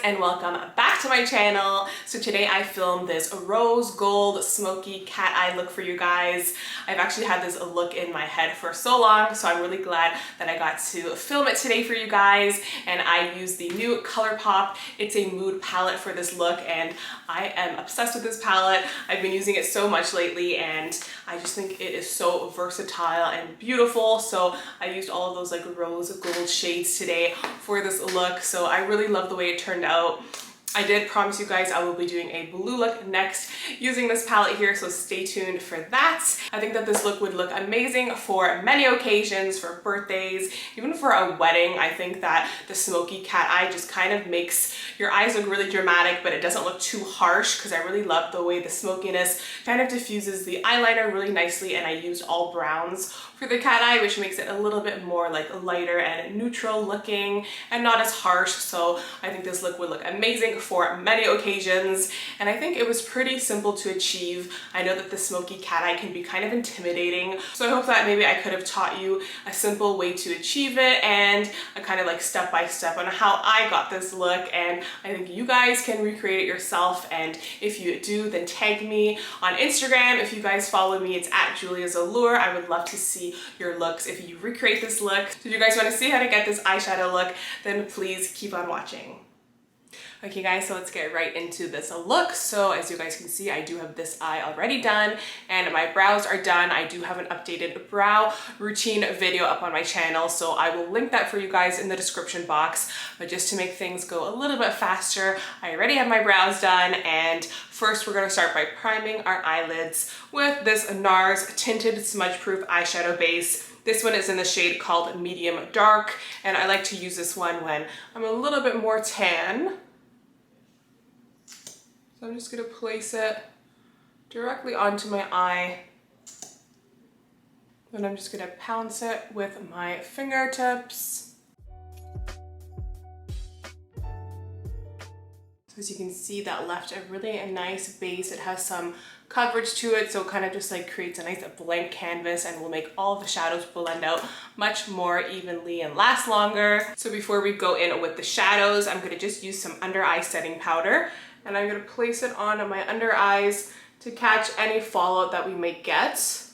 and welcome back to my channel. So today I filmed this rose gold smoky cat eye look for you guys. I've actually had this look in my head for so long, so I'm really glad that I got to film it today for you guys. And I used the new Colourpop. It's a mood palette for this look and I am obsessed with this palette. I've been using it so much lately and I just think it is so versatile and beautiful. So I used all of those like rose gold shades today for this look. So I really love the way it turned out. I did promise you guys I will be doing a blue look next using this palette here, so stay tuned for that. I think that this look would look amazing for many occasions, for birthdays, even for a wedding. I think that the smoky cat eye just kind of makes your eyes look really dramatic, but it doesn't look too harsh because I really love the way the smokiness kind of diffuses the eyeliner really nicely, and I used all browns for the cat eye, which makes it a little bit more like lighter and neutral looking and not as harsh. So I think this look would look amazing for many occasions, and I think it was pretty simple to achieve. I know that the smoky cat eye can be kind of intimidating, so I hope that maybe I could have taught you a simple way to achieve it and a kind of like step by step on how I got this look, and I think you guys can recreate it yourself. And if you do, then tag me on Instagram. If you guys follow me, it's at Julia's Allure. I would love to see your looks if you recreate this look. So if you guys want to see how to get this eyeshadow look, then please keep on watching. Okay guys, so let's get right into this look. So as you guys can see, I do have this eye already done and my brows are done. I do have an updated brow routine video up on my channel, so I will link that for you guys in the description box. But just to make things go a little bit faster, I already have my brows done, and first we're going to start by priming our eyelids with this NARS Tinted Smudge Proof eyeshadow base. This one is in the shade called Medium Dark, and I like to use this one when I'm a little bit more tan. So I'm just going to place it directly onto my eye. Then I'm just going to pounce it with my fingertips. So as you can see, that left a really nice base. It has some coverage to it, so it kind of just like creates a nice blank canvas and will make all of the shadows blend out much more evenly and last longer. So before we go in with the shadows, I'm going to just use some under eye setting powder. And I'm going to place it on my under eyes to catch any fallout that we may get. So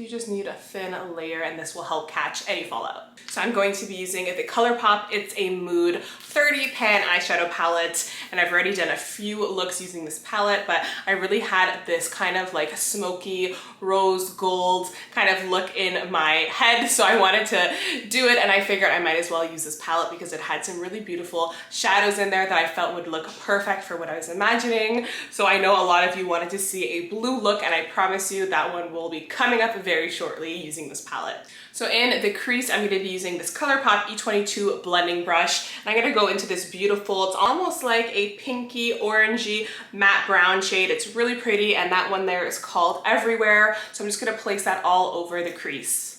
you just need a thin layer and this will help catch any fallout. So I'm going to be using the Colourpop It's a Mood 30 pan eyeshadow palette, and I've already done a few looks using this palette, but I really had this kind of like smoky rose gold kind of look in my head, so I wanted to do it, and I figured I might as well use this palette because it had some really beautiful shadows in there that I felt would look perfect for what I was imagining. So I know a lot of you wanted to see a blue look, and I promise you that one will be coming up very shortly using this palette. So in the crease, I'm going to be using this Colourpop E22 blending brush, and I'm going to go into this beautiful, it's almost like a pinky orangey matte brown shade. It's really pretty, and that one there is called Everywhere. So I'm just going to place that all over the crease.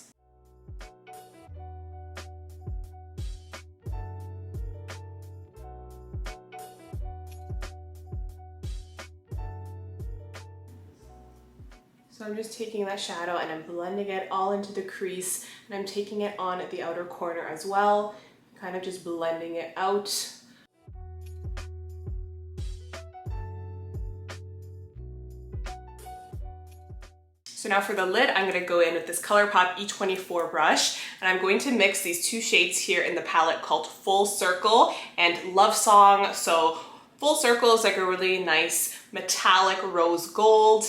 So I'm just taking that shadow and I'm blending it all into the crease, and I'm taking it on the outer corner as well, kind of just blending it out. So now for the lid, I'm going to go in with this Colourpop E24 brush, and I'm going to mix these two shades here in the palette called Full Circle and Love Song. So Full Circle is like a really nice metallic rose gold.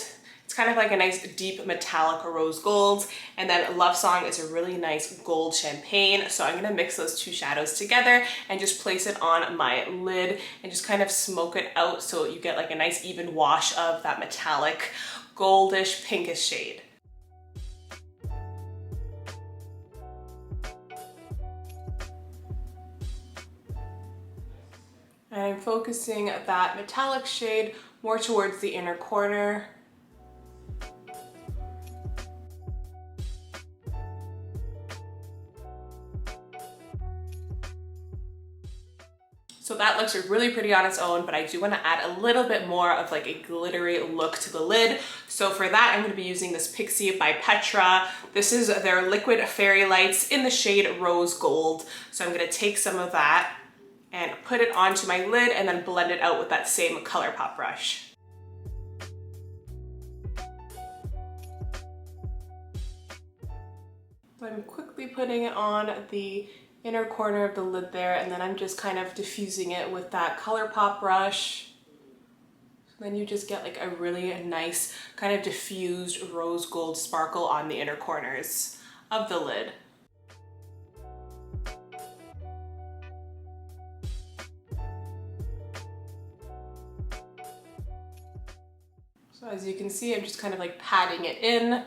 It's kind of like a nice deep metallic rose gold, and then Love Song is a really nice gold champagne. So I'm going to mix those two shadows together and just place it on my lid and just kind of smoke it out so you get like a nice even wash of that metallic goldish pinkish shade. And I'm focusing that metallic shade more towards the inner corner. So that looks really pretty on its own, but I do want to add a little bit more of like a glittery look to the lid. So for that, I'm going to be using this Pixie by Petra. This is their liquid fairy lights in the shade Rose Gold. So I'm going to take some of that and put it onto my lid and then blend it out with that same Colourpop brush. So I'm quickly putting it on the inner corner of the lid there, and then I'm just kind of diffusing it with that Colourpop brush. So then you just get like a really nice kind of diffused rose gold sparkle on the inner corners of the lid. So as you can see, I'm just kind of like patting it in,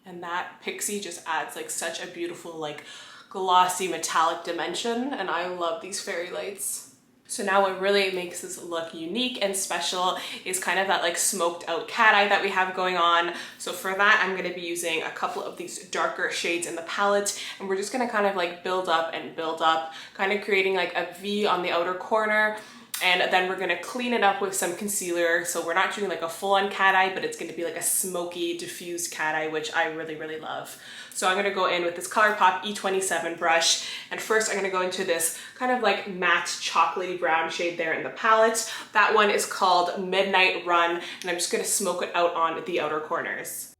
and that Pixie just adds like such a beautiful like glossy metallic dimension, and I love these fairy lights. So now what really makes this look unique and special is kind of that like smoked out cat eye that we have going on. So for that, I'm going to be using a couple of these darker shades in the palette, and we're just going to kind of like build up and build up, kind of creating like a V on the outer corner. And then we're gonna clean it up with some concealer. So we're not doing like a full-on cat eye, but it's gonna be like a smoky, diffused cat eye, which I really, really love. So I'm gonna go in with this Colourpop E27 brush. And first I'm gonna go into this kind of like matte chocolatey brown shade there in the palette. That one is called Midnight Run, and I'm just gonna smoke it out on the outer corners.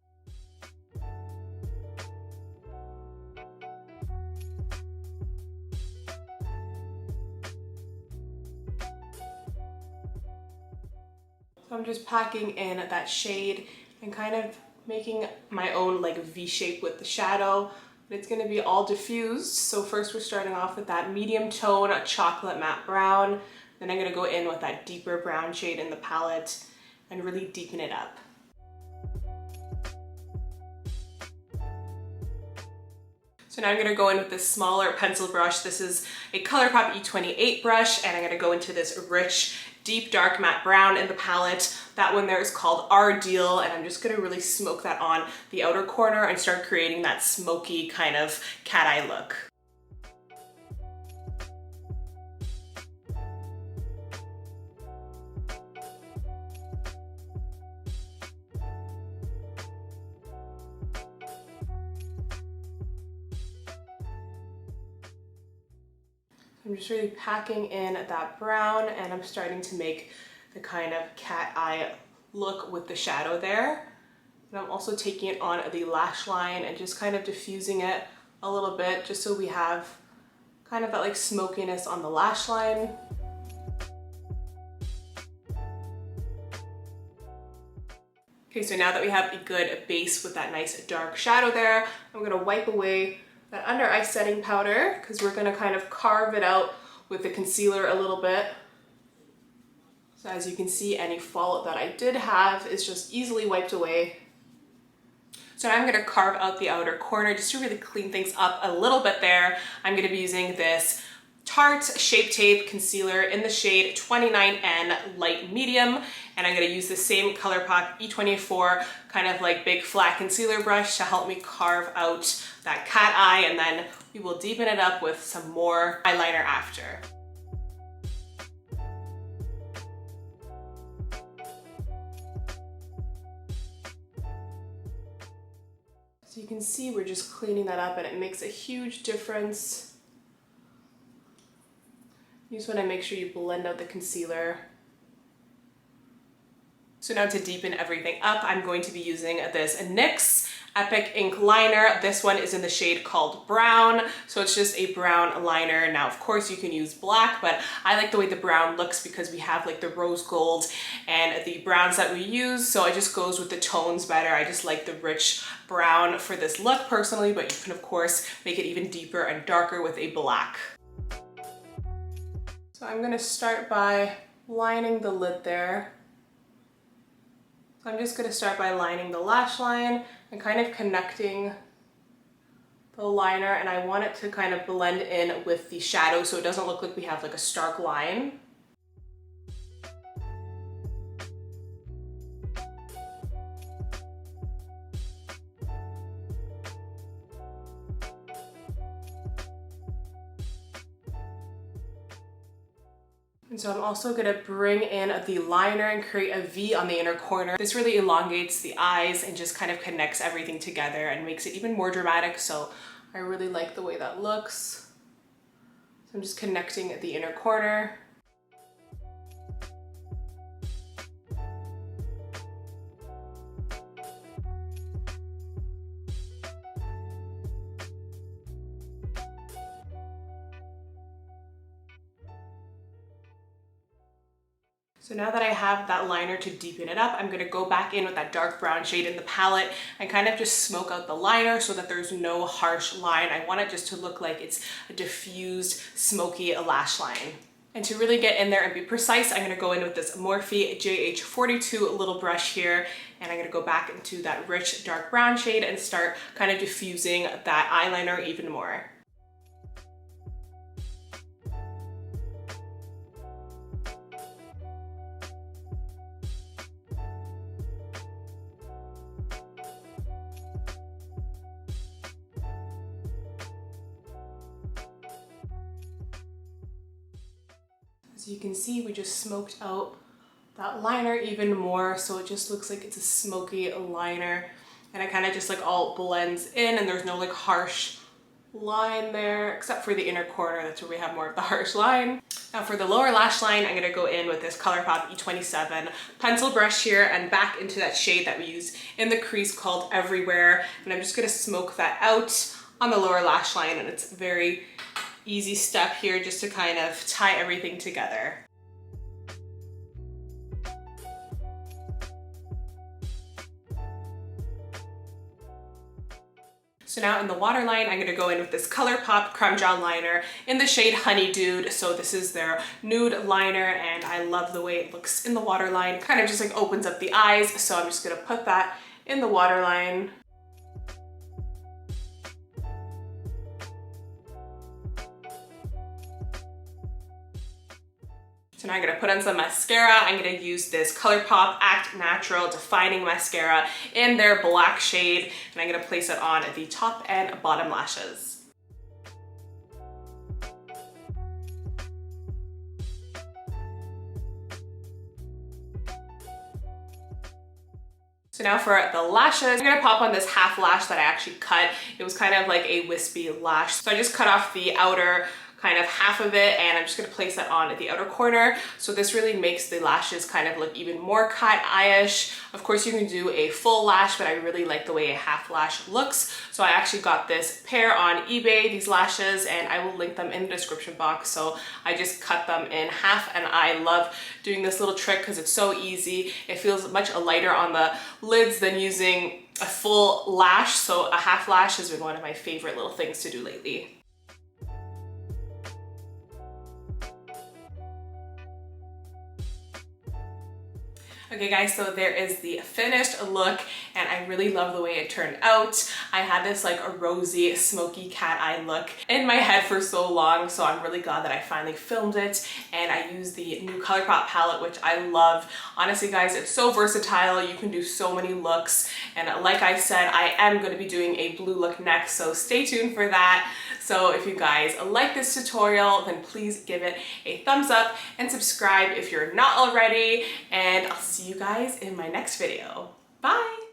So I'm just packing in that shade and kind of making my own like V shape with the shadow. But it's gonna be all diffused. So first we're starting off with that medium tone chocolate matte brown. Then I'm gonna go in with that deeper brown shade in the palette and really deepen it up. So now I'm gonna go in with this smaller pencil brush. This is a Colourpop E28 brush, and I'm gonna go into this rich, deep dark matte brown in the palette. That one there is called Our Deal, and I'm just gonna really smoke that on the outer corner and start creating that smoky kind of cat eye look. I'm just really packing in that brown, and I'm starting to make the kind of cat eye look with the shadow there. And I'm also taking it on the lash line and just kind of diffusing it a little bit just so we have kind of that like smokiness on the lash line. Okay, so now that we have a good base with that nice dark shadow there, I'm gonna wipe away that under eye setting powder because we're gonna kind of carve it out with the concealer a little bit. So as you can see, any fallout that I did have is just easily wiped away. So now I'm gonna carve out the outer corner just to really clean things up a little bit there. I'm gonna be using this Tarte Shape Tape Concealer in the shade 29N Light Medium, and I'm gonna use the same Colourpop E24 kind of like big flat concealer brush to help me carve out that cat eye, and then we will deepen it up with some more eyeliner after. So you can see we're just cleaning that up, and it makes a huge difference. You just want to make sure you blend out the concealer. So now to deepen everything up, I'm going to be using this NYX Epic Ink Liner. This one is in the shade called Brown, so it's just a brown liner. Now, of course, you can use black, but I like the way the brown looks because we have like the rose gold and the browns that we use, so it just goes with the tones better. I just like the rich brown for this look personally, but you can, of course, make it even deeper and darker with a black. So I'm gonna start by lining the lid there. So I'm just gonna start by lining the lash line and kind of connecting the liner, and I want it to kind of blend in with the shadow so it doesn't look like we have like a stark line. And so I'm also gonna bring in the liner and create a V on the inner corner. This really elongates the eyes and just kind of connects everything together and makes it even more dramatic. So I really like the way that looks. So I'm just connecting at the inner corner. So now that I have that liner to deepen it up, I'm gonna go back in with that dark brown shade in the palette and kind of just smoke out the liner so that there's no harsh line. I want it just to look like it's a diffused, smoky lash line. And to really get in there and be precise, I'm gonna go in with this Morphe JH42 little brush here, and I'm gonna go back into that rich dark brown shade and start kind of diffusing that eyeliner even more. As you can see, we just smoked out that liner even more, so it just looks like it's a smoky liner, and it kind of just like all blends in, and there's no like harsh line there, except for the inner corner. That's where we have more of the harsh line. Now for the lower lash line, I'm gonna go in with this Colourpop E27 pencil brush here and back into that shade that we use in the crease called Everywhere, and I'm just gonna smoke that out on the lower lash line, and it's a very easy step here just to kind of tie everything together. So now in the waterline, I'm gonna go in with this Colourpop Creme Gel liner in the shade Honey Dude. So this is their nude liner, and I love the way it looks in the waterline. Kind of just like opens up the eyes. So I'm just gonna put that in the waterline. So now I'm gonna put on some mascara. I'm gonna use this Colourpop Act Natural Defining Mascara in their black shade, and I'm gonna place it on the top and bottom lashes. So now for the lashes, I'm gonna pop on this half lash that I actually cut. It was kind of like a wispy lash. So I just cut off the outer kind of half of it, and I'm just gonna place that on at the outer corner. So this really makes the lashes kind of look even more cat eye-ish. Of course, you can do a full lash, but I really like the way a half lash looks. So I actually got this pair on eBay, these lashes, and I will link them in the description box. So I just cut them in half, and I love doing this little trick because it's so easy. It feels much lighter on the lids than using a full lash. So a half lash has been one of my favorite little things to do lately. Okay guys, so there is the finished look, and I really love the way it turned out. I had this like a rosy, smoky cat eye look in my head for so long, so I'm really glad that I finally filmed it, and I used the new Colourpop palette, which I love. Honestly guys, it's so versatile. You can do so many looks, and like I said, I am going to be doing a blue look next, so stay tuned for that. So if you guys like this tutorial, then please give it a thumbs up and subscribe if you're not already, and I'll see you guys in my next video. Bye!